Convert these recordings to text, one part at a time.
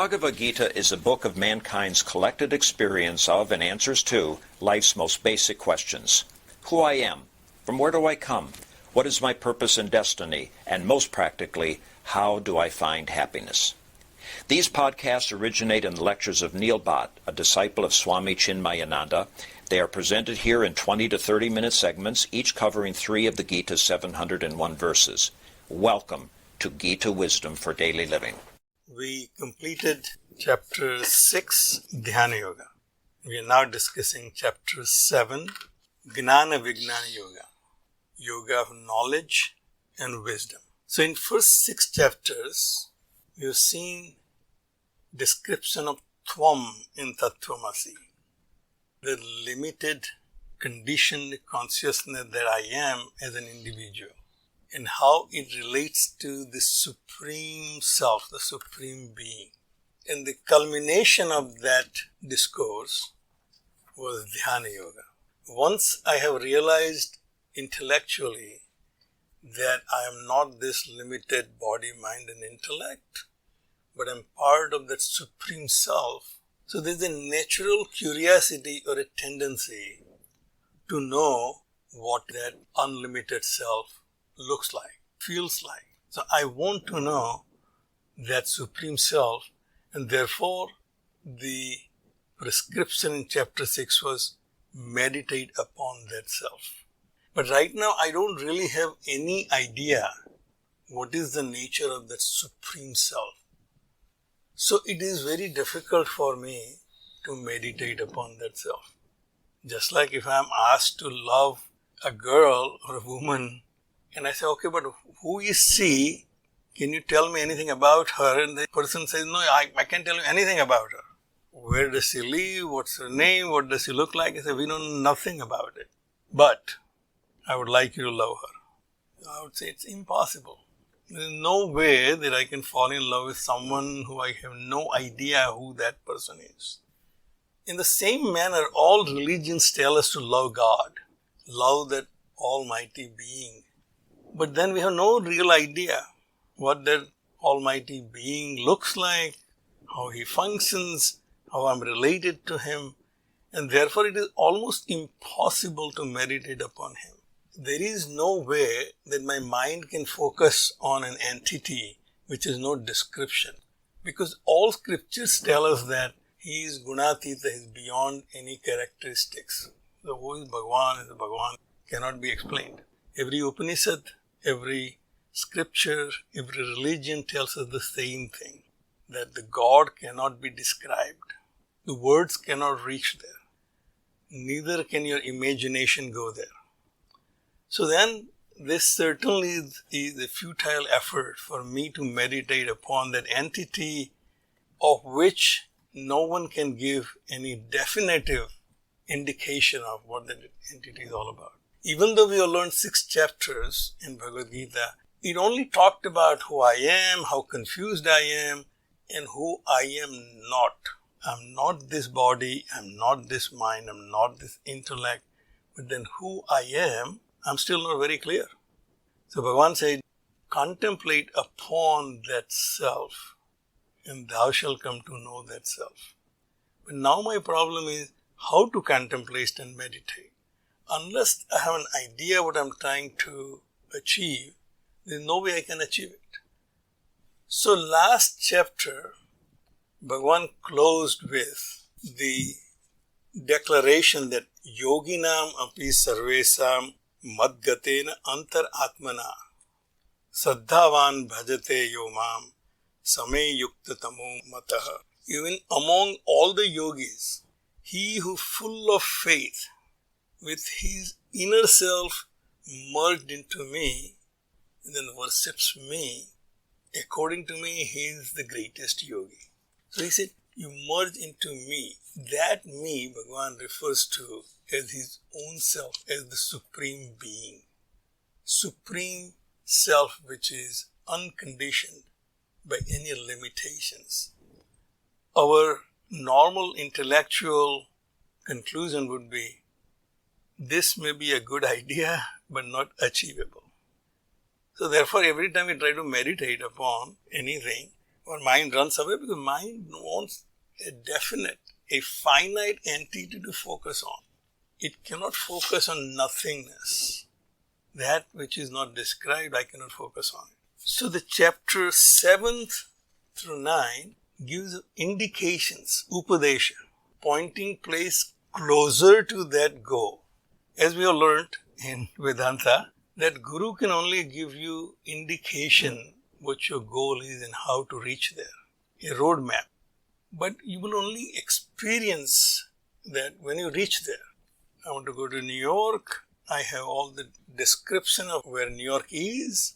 Bhagavad Gita is a book of mankind's collected experience of and answers to life's most basic questions. Who I am, from where do I come, what is my purpose and destiny, and most practically, how do I find happiness? These podcasts originate in the lectures of Neil Bhatt, a disciple of Swami Chinmayananda. They are presented here in 20 to 30-minute segments, each covering 3 of the Gita's 701 verses. Welcome to Gita Wisdom for Daily Living. We completed Chapter 6, Dhyana Yoga. We are now discussing Chapter 7, Gnana Vijnana Yoga, Yoga of Knowledge and Wisdom. So in first 6 chapters, we have seen description of Tvam in Tattvamasi, the limited conditioned consciousness that I am as an individual, and how it relates to the Supreme Self, the Supreme Being. And the culmination of that discourse was Dhyana Yoga. Once I have realized intellectually that I am not this limited body, mind and intellect, but I'm part of that Supreme Self. So there's a natural curiosity or a tendency to know what that unlimited self looks like, feels like. So I want to know that Supreme Self, and therefore the prescription in Chapter 6 was meditate upon that self. But right now I don't really have any idea what is the nature of that Supreme Self. So it is very difficult for me to meditate upon that self. Just like if I'm asked to love a girl or a woman, and I say, okay, but who is she? Can you tell me anything about her? And the person says, no, I can't tell you anything about her. Where does she live? What's her name? What does she look like? I say, we know nothing about it. But I would like you to love her. I would say it's impossible. There is no way that I can fall in love with someone who I have no idea who that person is. In the same manner, all religions tell us to love God, love that Almighty Being. But then we have no real idea what that Almighty Being looks like, how He functions, how I'm related to Him, and therefore it is almost impossible to meditate upon Him. There is no way that my mind can focus on an entity which is no description, because all scriptures tell us that He is Gunatita, He is beyond any characteristics. So who is Bhagavan? Is Bhagavan? Cannot be explained. Every Upanishad, every scripture, every religion tells us the same thing, that the God cannot be described. The words cannot reach there. Neither can your imagination go there. So then, this certainly is a futile effort for me to meditate upon that entity of which no one can give any definitive indication of what that entity is all about. Even though we have learned 6 chapters in Bhagavad Gita, it only talked about who I am, how confused I am, and who I am not. I'm not this body, I'm not this mind, I'm not this intellect, but then who I am, I'm still not very clear. So Bhagavan said, contemplate upon that self, and thou shalt come to know that self. But now my problem is how to contemplate and meditate. Unless I have an idea what I'm trying to achieve, there's no way I can achieve it. So last chapter, Bhagavan closed with the declaration that yoginam api sarvesam madgatena antar atmana saddhavan bhajate yomam same yukta tamo mataha. Even among all the yogis, he who full of faith with his inner self merged into me and then worships me, according to me, he is the greatest yogi. So he said, you merge into me. That me, Bhagavan refers to as his own self, as the Supreme Being. Supreme Self which is unconditioned by any limitations. Our normal intellectual conclusion would be, this may be a good idea, but not achievable. So therefore, every time we try to meditate upon anything, Our mind runs away because mind wants a definite, a finite entity to focus on. It cannot focus on nothingness. That which is not described, I cannot focus on it. So the chapter 7 through 9 gives indications, upadesha, pointing place closer to that goal. As we have learned in Vedanta, that Guru can only give you indication what your goal is and how to reach there, a roadmap. But you will only experience that when you reach there. I want to go to New York. I have all the description of where New York is.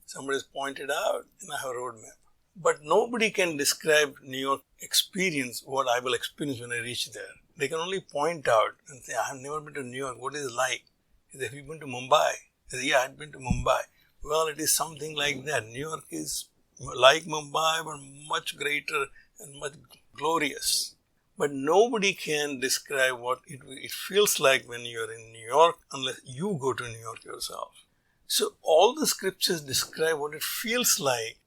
Somebody has pointed out and I have a roadmap. But nobody can describe New York experience, what I will experience when I reach there. They can only point out and say, I have never been to New York. What is it like? Have you been to Mumbai? Yeah, I've been to Mumbai. Well, it is something like that. New York is like Mumbai, but much greater and much glorious. But nobody can describe what it feels like when you are in New York unless you go to New York yourself. So all the scriptures describe what it feels like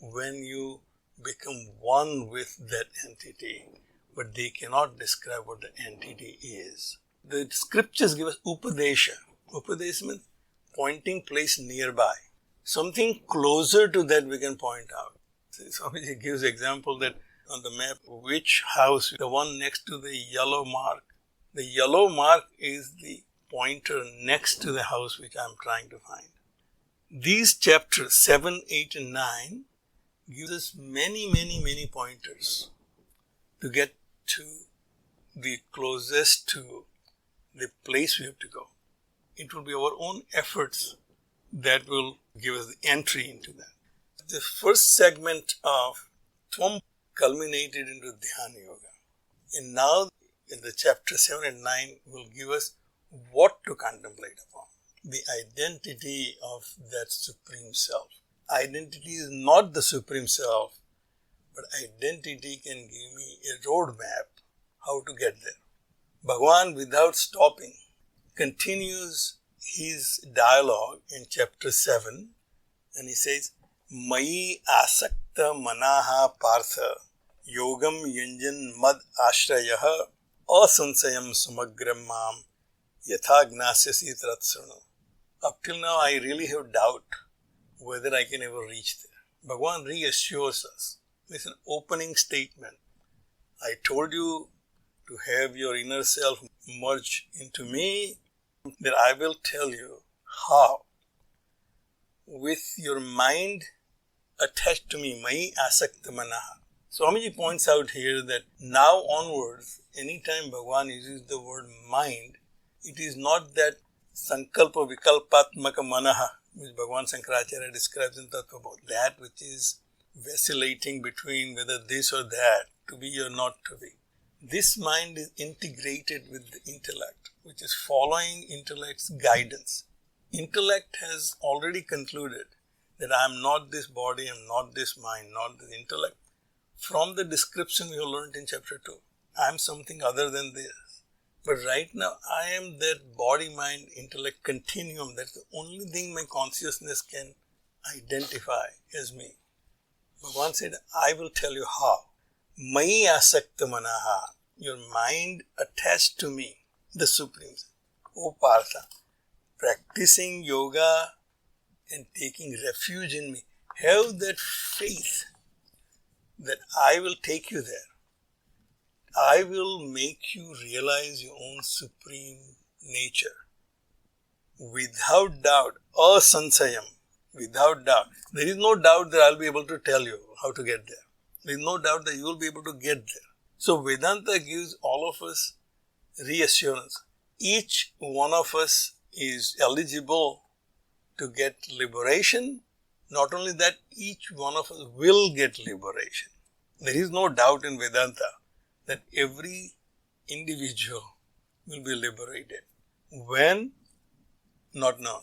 when you become one with that entity, but they cannot describe what the entity is. The scriptures give us upadesha. Upadesha means pointing place nearby. Something closer to that we can point out. Swamiji gives example that on the map, which house, the one next to the yellow mark. The yellow mark is the pointer next to the house which I am trying to find. These chapters 7, 8 and 9 gives us many pointers to get to the closest to the place we have to go. It will be our own efforts that will give us the entry into that. The first segment of Tvam culminated into Dhyana Yoga. And now in the chapter 7 and 9 will give us what to contemplate upon. The identity of that Supreme Self. Identity is not the Supreme Self, but identity can give me a roadmap how to get there. Bhagavan, without stopping, continues his dialogue in chapter 7 and he says, Mayi asakta manaha partha yogam yunjan mad ashrayaha asansayam sumagram mam yatha gnasyasi tratsranu. Up till now I really have doubt whether I can ever reach there. Bhagavan reassures us. It's an opening statement. I told you to have your inner self merge into me, that I will tell you how. With your mind attached to me, Mai asakta manaha. Swamiji points out here that now onwards, anytime Bhagavan uses the word mind, it is not that sankalpa vikalpatmaka manaha, which Bhagavan Sankaracharya describes in Tattvabodh, that which is vacillating between whether this or that, to be or not to be. This mind is integrated with the intellect, which is following intellect's guidance. Intellect has already concluded that I am not this body, I am not this mind, not this intellect. From the description we have learned in chapter 2, I am something other than this. But right now, I am that body, mind, intellect continuum. That's the only thing my consciousness can identify as me. Bhagavan said, I will tell you how. Mai asakta manaha, your mind attached to me, the Supreme. O Partha, practicing yoga and taking refuge in me, have that faith that I will take you there. I will make you realize your own supreme nature. Without doubt, asansayam, without doubt. There is no doubt that I will be able to tell you how to get there. There is no doubt that you will be able to get there. So Vedanta gives all of us reassurance. Each one of us is eligible to get liberation. Not only that, each one of us will get liberation. There is no doubt in Vedanta that every individual will be liberated. When? Not known.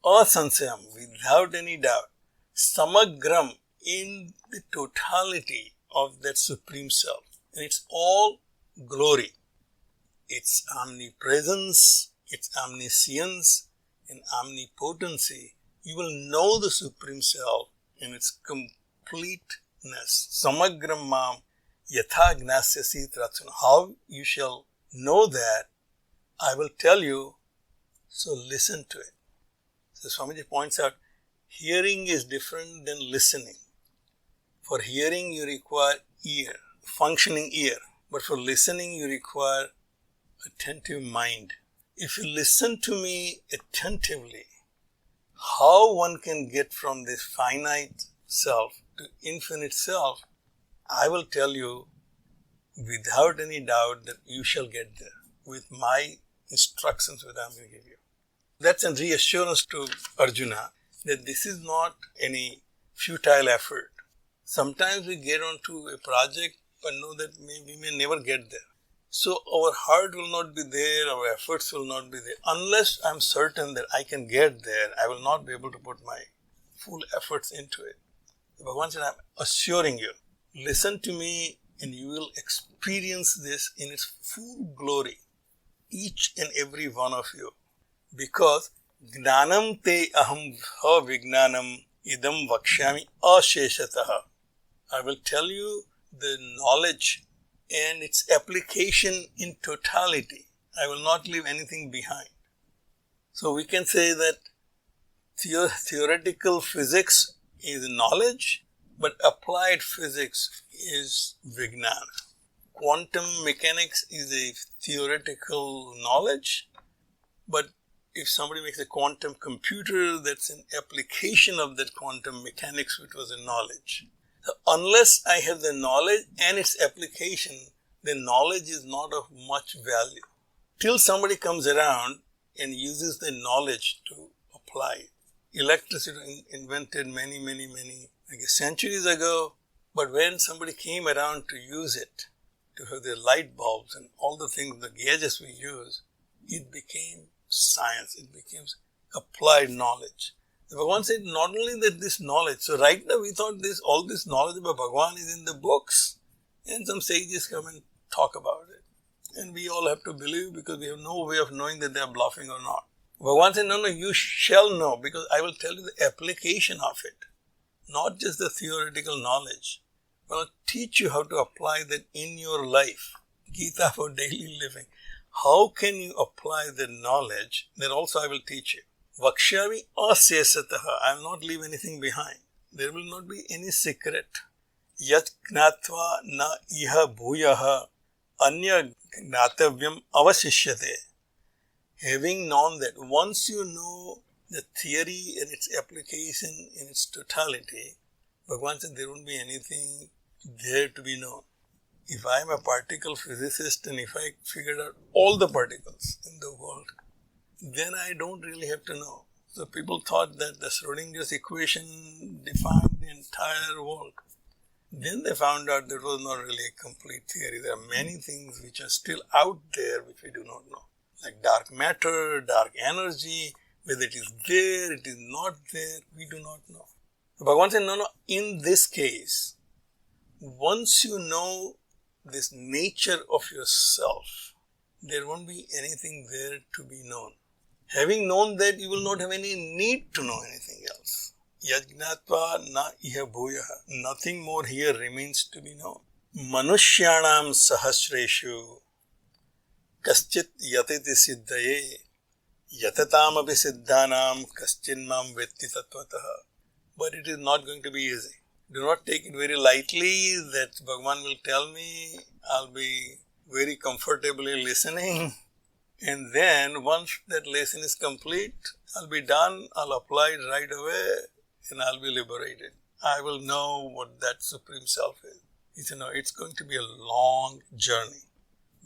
Asansayam, without any doubt. Samagram, in the totality of that Supreme Self. And it's all glory. Its omnipresence, its omniscience, and omnipotency. You will know the Supreme Self in its complete Samagram mam yatha gnasyasi tratsuna. How you shall know that, I will tell you, so listen to it. So Swamiji points out, hearing is different than listening. For hearing you require ear, functioning ear. But for listening you require attentive mind. If you listen to me attentively, how one can get from this finite self to infinite self, I will tell you without any doubt that you shall get there with my instructions that I am going to give you. That's a reassurance to Arjuna that this is not any futile effort. Sometimes we get onto a project but know that we may never get there. So our heart will not be there, our efforts will not be there. Unless I'm certain that I can get there, I will not be able to put my full efforts into it. Bhagavan said, I'm assuring you, listen to me and you will experience this in its full glory, each and every one of you. Because Gnanam te aham vignanam idam vakshami asheshataha. I will tell you the knowledge and its application in totality. I will not leave anything behind. So we can say that theoretical physics is knowledge, but applied physics is vijnana. Quantum mechanics is a theoretical knowledge, but if somebody makes a quantum computer, that's an application of that quantum mechanics, which was a knowledge. So unless I have the knowledge and its application, the knowledge is not of much value. Till somebody comes around and uses the knowledge to apply it. Electricity invented many, I guess centuries ago, but when somebody came around to use it, to have the light bulbs and all the things, the gadgets we use, it became science, it became applied knowledge. Bhagavan said not only that this knowledge, so right now we thought all this knowledge about Bhagavan is in the books and some sages come and talk about it. And we all have to believe because we have no way of knowing that they are bluffing or not. Bhagavan said, no, you shall know because I will tell you the application of it. Not just the theoretical knowledge, but I'll teach you how to apply that in your life. Gita for daily living. How can you apply the knowledge? That also I will teach you. Vakshami asesataha. I will not leave anything behind. There will not be any secret. Yat gnatva na iha bhuyaha anya gnatavyam avasishyate. Having known that, once you know the theory and its application in its totality, Bhagavan said there won't be anything there to be known. If I am a particle physicist and if I figured out all the particles in the world, then I don't really have to know. So people thought that the Schrodinger's equation defined the entire world. Then they found out that it was not really a complete theory. There are many things which are still out there which we do not know. Like dark matter, dark energy, whether it is there, it is not there, we do not know. So Bhagavan said, no, in this case, once you know this nature of yourself, there won't be anything there to be known. Having known that, you will not have any need to know anything else. Yajnatva na iha bhuyaha. Nothing more here remains to be known. Manushyanam sahasreshu kaschit yatiti siddhaye yatatam api siddhanam kaschin mam vetti tattvataha. But it is not going to be easy. Do not take it very lightly that Bhagavan will tell me, I'll be very comfortably listening, and then once that lesson is complete, I'll be done, I'll apply it right away, and I'll be liberated. I will know what that Supreme Self is. He said, no, it's going to be a long journey,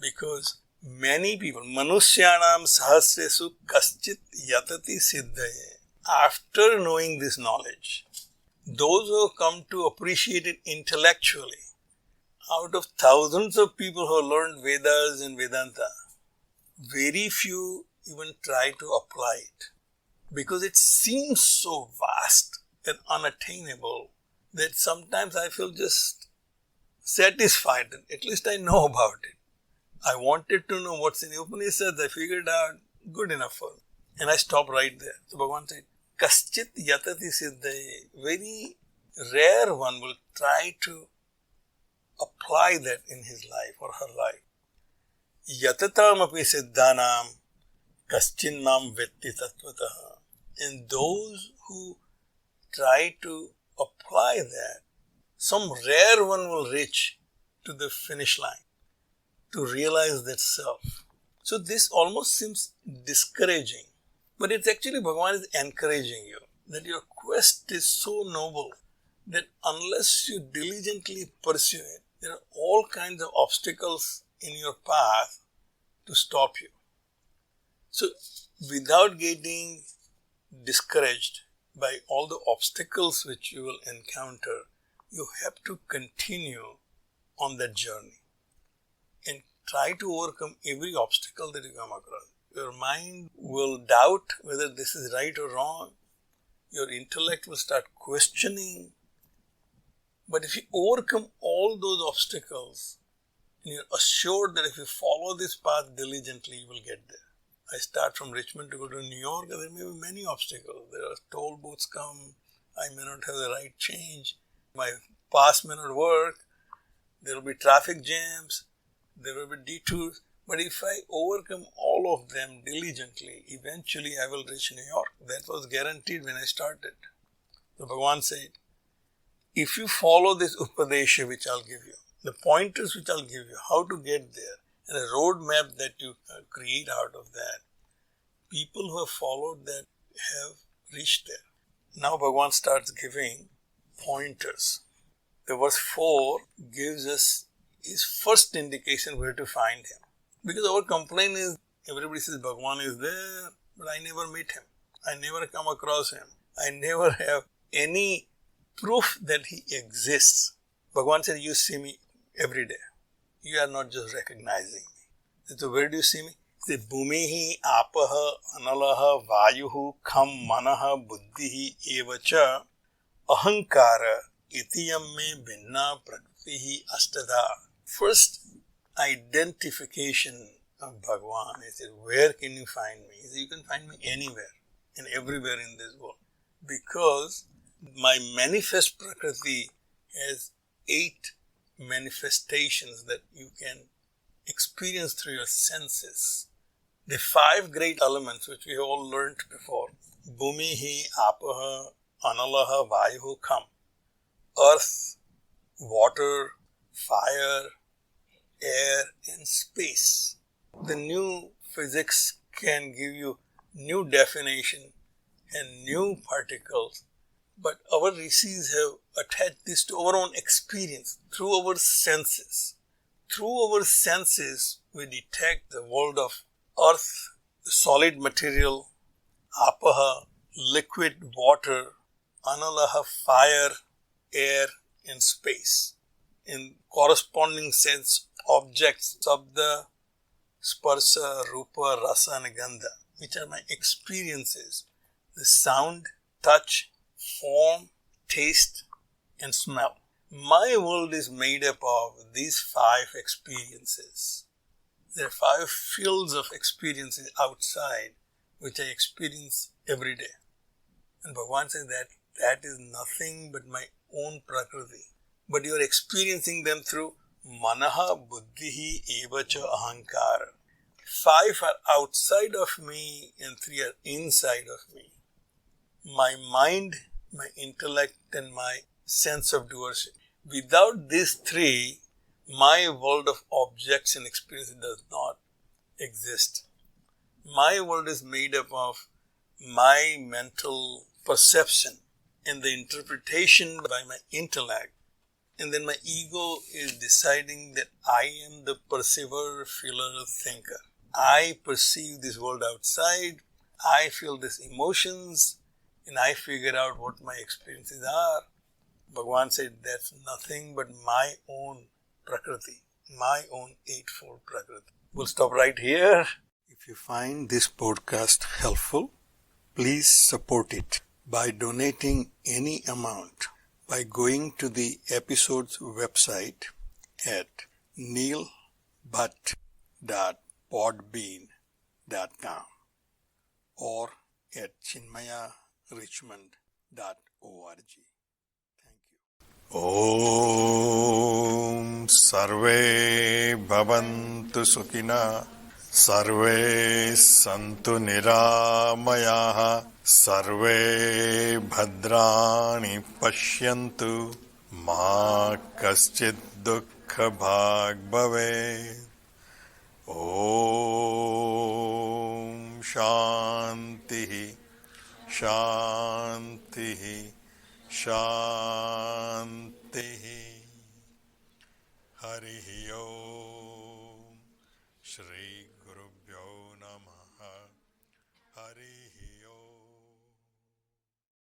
because many people, Manushyanam sahasresu kaschit yatati siddhaye. After knowing this knowledge, those who have come to appreciate it intellectually, out of thousands of people who have learned Vedas and Vedanta, very few even try to apply it. Because it seems so vast and unattainable that sometimes I feel just satisfied that at least I know about it. I wanted to know what's in the Upanishads, I figured out, good enough for me. And I stopped right there. So Bhagavan said, Kaschit yatati siddhaye. Very rare one will try to apply that in his life or her life. Yatatam api siddhanam kaschinmam vetti tattvataha. And those who try to apply that, some rare one will reach to the finish line to realize that self. So this almost seems discouraging, but it's actually Bhagavan is encouraging you that your quest is so noble that unless you diligently pursue it, there are all kinds of obstacles in your path to stop you. So without getting discouraged by all the obstacles which you will encounter, you have to continue on that journey and try to overcome every obstacle that you come across. Your mind will doubt whether this is right or wrong. Your intellect will start questioning. But if you overcome all those obstacles, and you're assured that if you follow this path diligently, you will get there. I start from Richmond to go to New York, and there may be many obstacles. There are toll booths come, I may not have the right change, my pass may not work, there will be traffic jams, there will be detours. But if I overcome all of them diligently, eventually I will reach New York. That was guaranteed when I started. So Bhagavan said, if you follow this Upadesha which I'll give you, the pointers which I'll give you, how to get there, and a roadmap that you create out of that, people who have followed that have reached there. Now Bhagavan starts giving pointers. The verse 4 gives us his first indication where to find him. Because our complaint is, everybody says Bhagavan is there, but I never meet him. I never come across him. I never have any proof that he exists. Bhagavan said, you see me every day. You are not just recognizing me. So where do you see me? He said, Bhumihi apaha analaha vayuhu kham manaha buddhihi evacha ahankara itiyam me binna prakritihi astada. First identification of Bhagavan. He said, where can you find me? He said, you can find me anywhere and everywhere in this world. Because my manifest Prakriti has 8 manifestations that you can experience through your senses. The 5 great elements which we have all learnt before. Bhumihi, apaha, analaha, vayuhu, kham. Earth, water, fire, air and space. The new physics can give you new definition and new particles, but our rishis have attached this to our own experience through our senses. Through our senses, we detect the world of earth, the solid material, apaha, liquid water, analaha, fire, air and space. In corresponding sense, objects, sabda, sparsa, rupa, rasa and gandha, which are my experiences. The sound, touch, form, taste and smell. My world is made up of these 5 experiences. There are 5 fields of experiences outside which I experience every day. And Bhagavan says that is nothing but my own Prakriti. But you are experiencing them through manaha buddhihi evacha ahankara. 5 are outside of me and 3 are inside of me. My mind, my intellect and my sense of doership. Without these 3, my world of objects and experiences does not exist. My world is made up of my mental perception and the interpretation by my intellect. And then my ego is deciding that I am the perceiver, feeler, thinker. I perceive this world outside, I feel these emotions, and I figure out what my experiences are. Bhagavan said that's nothing but my own Prakriti, my own eightfold Prakriti. We'll stop right here. If you find this podcast helpful, please support it by donating any amount by going to the episode's website at neilbhatt.podbean.com or at chinmayarichmond.org. Thank you. ॐ सर्वे भवन्तु सुखिनः सर्वे सन्तु निरामयाः सर्वे भद्राणि पश्यन्तु मा कश्चित् दुःखभाग् भवेत् ॐ शान्तिः शान्तिः शान्तिः हरिः ओम् श्री